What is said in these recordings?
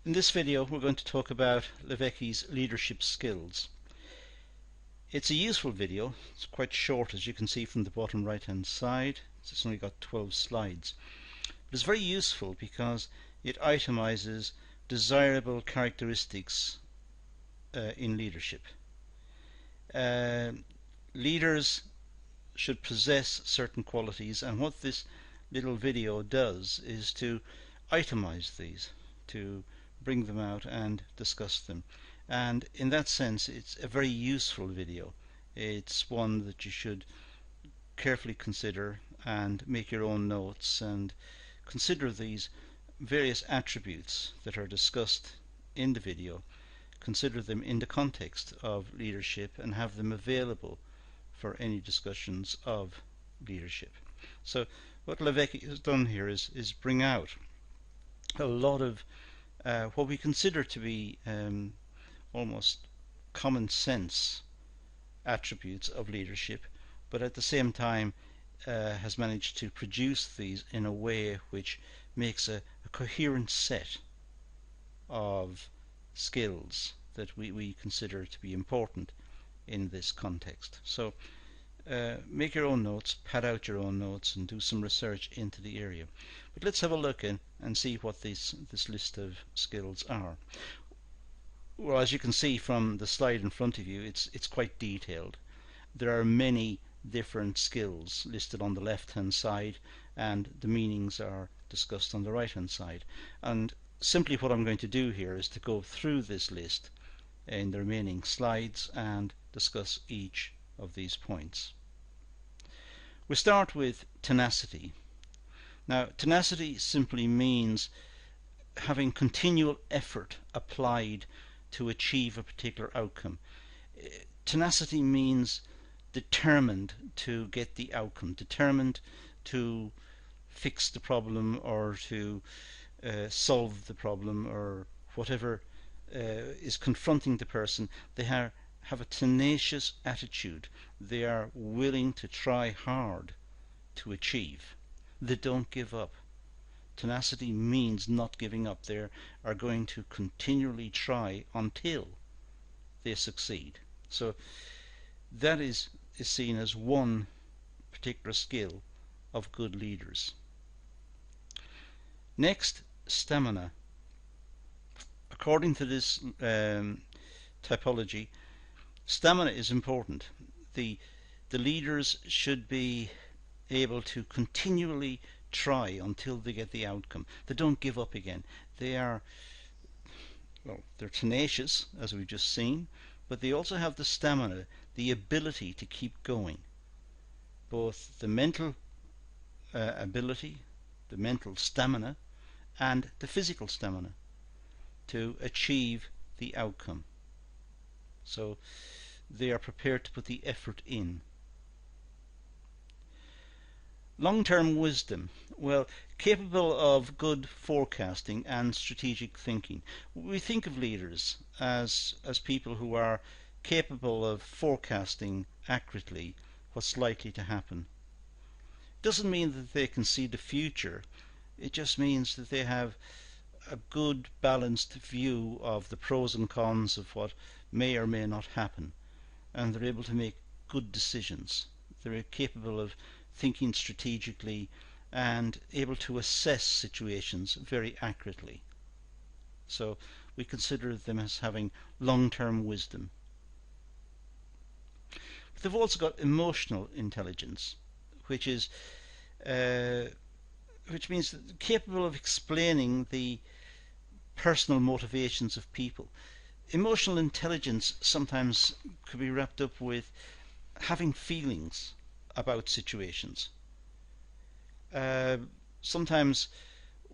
In this video we're going to talk about Levicki's leadership skills. It's a useful video. It's quite short, as you can see from the bottom right hand side. It's only got 12 slides. But it's very useful because it itemizes desirable characteristics in leadership. Leaders should possess certain qualities, and what this little video does is to itemize these, to bring them out and discuss them. And in that sense it's a very useful video. It's one that you should carefully consider and make your own notes and consider these various attributes that are discussed in the video. Consider them in the context of leadership and have them available for any discussions of leadership. So what Levicki has done here is bring out a lot of what we consider to be almost common sense attributes of leadership, but at the same time has managed to produce these in a way which makes a coherent set of skills that we consider to be important in this context. So make your own notes, pad out your own notes, and do some research into the area. But let's have a look in and see what this list of skills are. Well, as you can see from the slide in front of you, it's quite detailed. There are many different skills listed on the left hand side, and the meanings are discussed on the right hand side. And simply what I'm going to do here is to go through this list in the remaining slides and discuss each of these points. We start with tenacity. Now, tenacity simply means having continual effort applied to achieve a particular outcome. Tenacity means determined to get the outcome, determined to fix the problem or to solve the problem or whatever is confronting the person. They have a tenacious attitude. They are willing to try hard to achieve. They don't give up. Tenacity means not giving up. They are going to continually try until they succeed. So that is seen as one particular skill of good leaders. Next, stamina. According to this typology, stamina is important. The leaders should be able to continually try until they get the outcome. They don't give up again. They're tenacious, as we've just seen, but they also have the stamina, the ability to keep going. Both the mental ability, the mental stamina, and the physical stamina to achieve the outcome. So they are prepared to put the effort in. Long-term wisdom. Well, capable of good forecasting and strategic thinking. We think of leaders as people who are capable of forecasting accurately what's likely to happen. It doesn't mean that they can see the future. It just means that they have a good balanced view of the pros and cons of what may or may not happen, and they're able to make good decisions. They're capable of thinking strategically and able to assess situations very accurately. So we consider them as having long-term wisdom. But they've also got emotional intelligence, which means that capable of explaining the personal motivations of people. Emotional intelligence sometimes could be wrapped up with having feelings about situations. Sometimes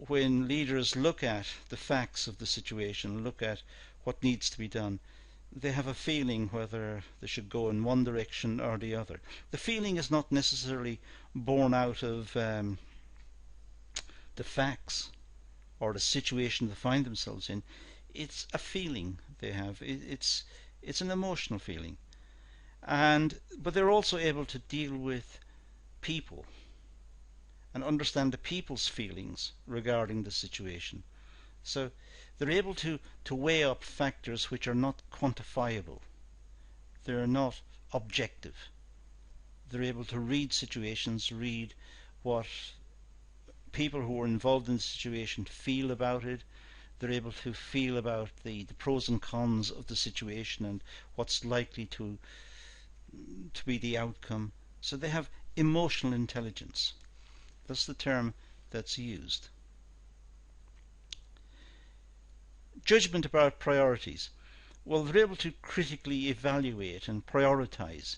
when leaders look at the facts of the situation, look at what needs to be done, they have a feeling whether they should go in one direction or the other. The feeling is not necessarily born out of the facts or the situation they find themselves in. It's a feeling they have. It's an emotional feeling. But they're also able to deal with people and understand the people's feelings regarding the situation. So they're able to weigh up factors which are not quantifiable. They're not objective. They're able to read situations, read what people who are involved in the situation feel about it. They're able to feel about the pros and cons of the situation and what's likely to be the outcome. So they have emotional intelligence. That's the term that's used. Judgment about priorities. Well, they're able to critically evaluate and prioritize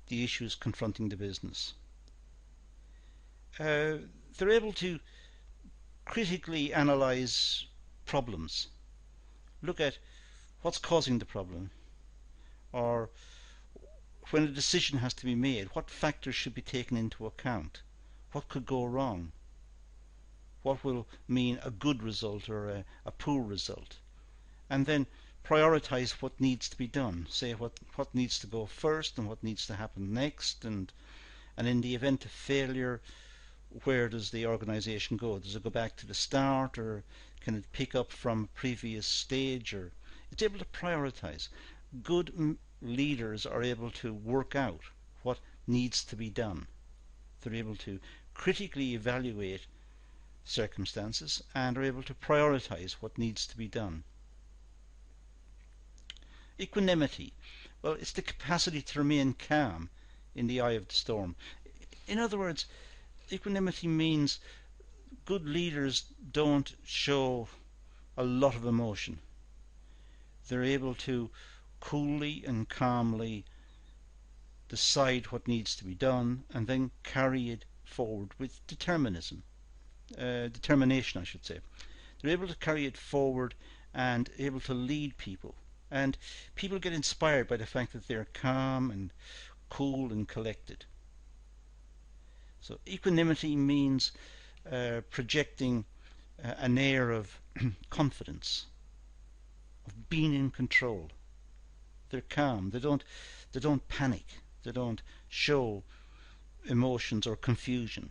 the issues confronting the business. They're able to critically analyze problems. Look at what's causing the problem, or when a decision has to be made, what factors should be taken into account, what could go wrong, what will mean a good result or a poor result, and then prioritize what needs to be done. Say what needs to go first and what needs to happen next, and in the event of failure, where does the organization go? Does it go back to the start, or can it pick up from a previous stage? Or it's able to prioritize. Good leaders are able to work out what needs to be done. They're able to critically evaluate circumstances and are able to prioritize what needs to be done. Equanimity. Well, it's the capacity to remain calm in the eye of the storm. In other words, equanimity means good leaders don't show a lot of emotion. They're able to coolly and calmly decide what needs to be done and then carry it forward with determination, I should say. They're able to carry it forward and able to lead people. And people get inspired by the fact that they're calm and cool and collected. So equanimity means projecting an air of confidence, of being in control. They're calm. They don't panic. They don't show emotions or confusion.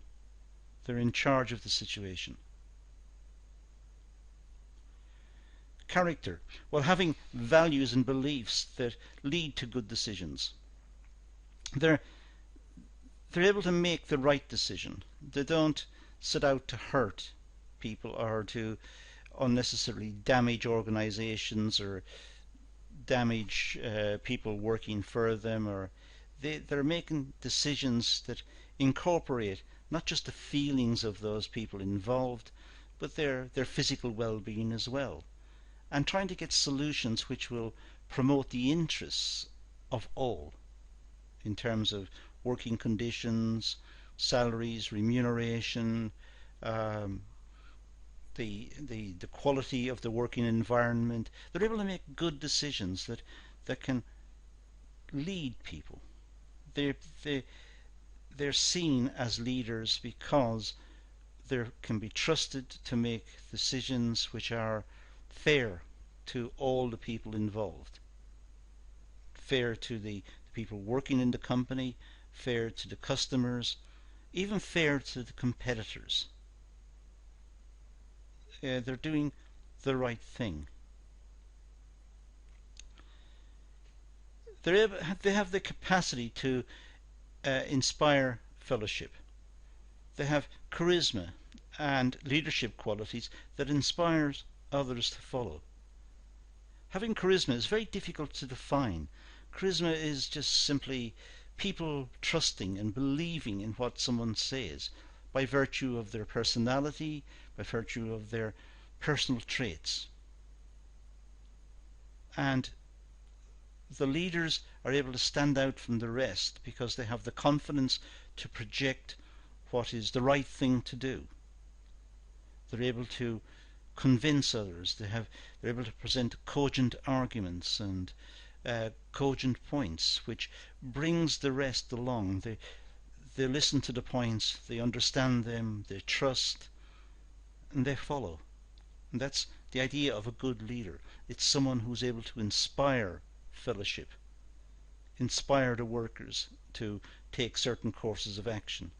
They're in charge of the situation. Character. Well, having values and beliefs that lead to good decisions. They're able to make the right decision. They don't set out to hurt people or to unnecessarily damage organizations or damage people working for them, or they're making decisions that incorporate not just the feelings of those people involved, but their physical well-being as well, and trying to get solutions which will promote the interests of all in terms of working conditions, salaries, remuneration, the quality of the working environment. They're able to make good decisions that can lead people. They're seen as leaders because they can be trusted to make decisions which are fair to all the people involved, fair to the people working in the company, fair to the customers, even fair to the competitors. They're doing the right thing. They have the capacity to inspire fellowship. They have charisma and leadership qualities that inspires others to follow. Having charisma is very difficult to define. Charisma is just simply people trusting and believing in what someone says by virtue of their personality, by virtue of their personal traits. And the leaders are able to stand out from the rest because they have the confidence to project what is the right thing to do. They're able to convince others. They're able to present cogent arguments and cogent points, which brings the rest along. They listen to the points, they understand them, they trust, and they follow. And that's the idea of a good leader. It's someone who's able to inspire fellowship, inspire the workers to take certain courses of action.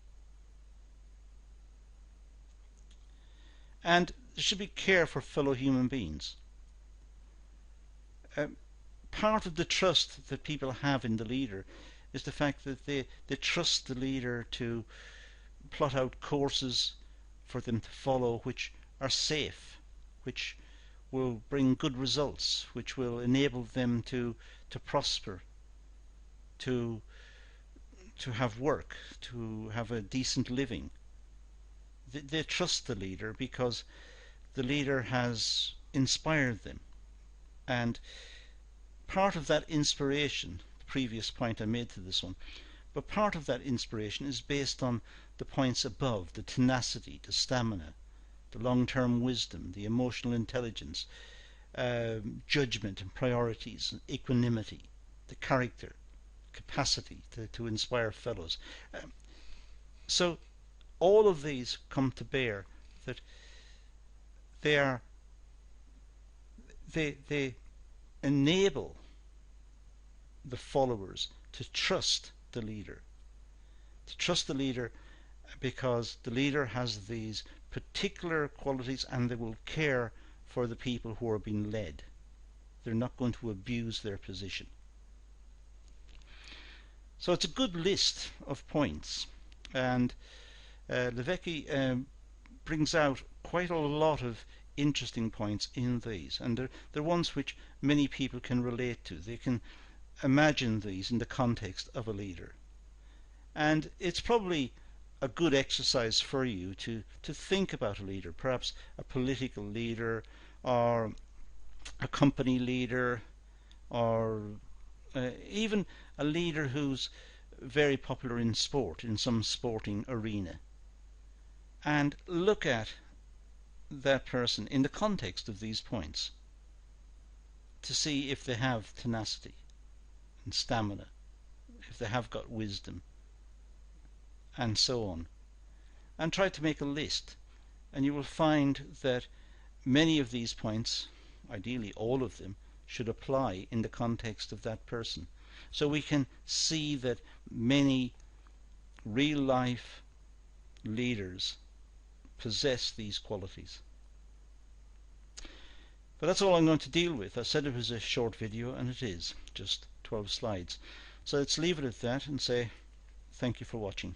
And there should be care for fellow human beings. Part of the trust that people have in the leader is the fact that they trust the leader to plot out courses for them to follow which are safe, which will bring good results, which will enable them to prosper, to have work, to have a decent living. They trust the leader because the leader has inspired them. And part of that inspiration, the previous point I made to this one, but part of that inspiration is based on the points above: the tenacity, the stamina, the long-term wisdom, the emotional intelligence, judgment and priorities, and equanimity, the character, capacity to inspire fellows. So all of these come to bear that they enable the followers to trust the leader. To trust the leader because the leader has these particular qualities, and they will care for the people who are being led. They're not going to abuse their position. So it's a good list of points, and Levicki brings out quite a lot of interesting points in these, and they're ones which many people can relate to. They can imagine these in the context of a leader, and it's probably a good exercise for you to think about a leader, perhaps a political leader or a company leader, or even a leader who's very popular in sport, in some sporting arena, and look at that person in the context of these points to see if they have tenacity and stamina, if they have got wisdom, and so on, and try to make a list, and you will find that many of these points, ideally all of them, should apply in the context of that person. So we can see that many real life leaders possess these qualities. But that's all I'm going to deal with. I said it was a short video, and it is just 12 slides. So let's leave it at that and say thank you for watching.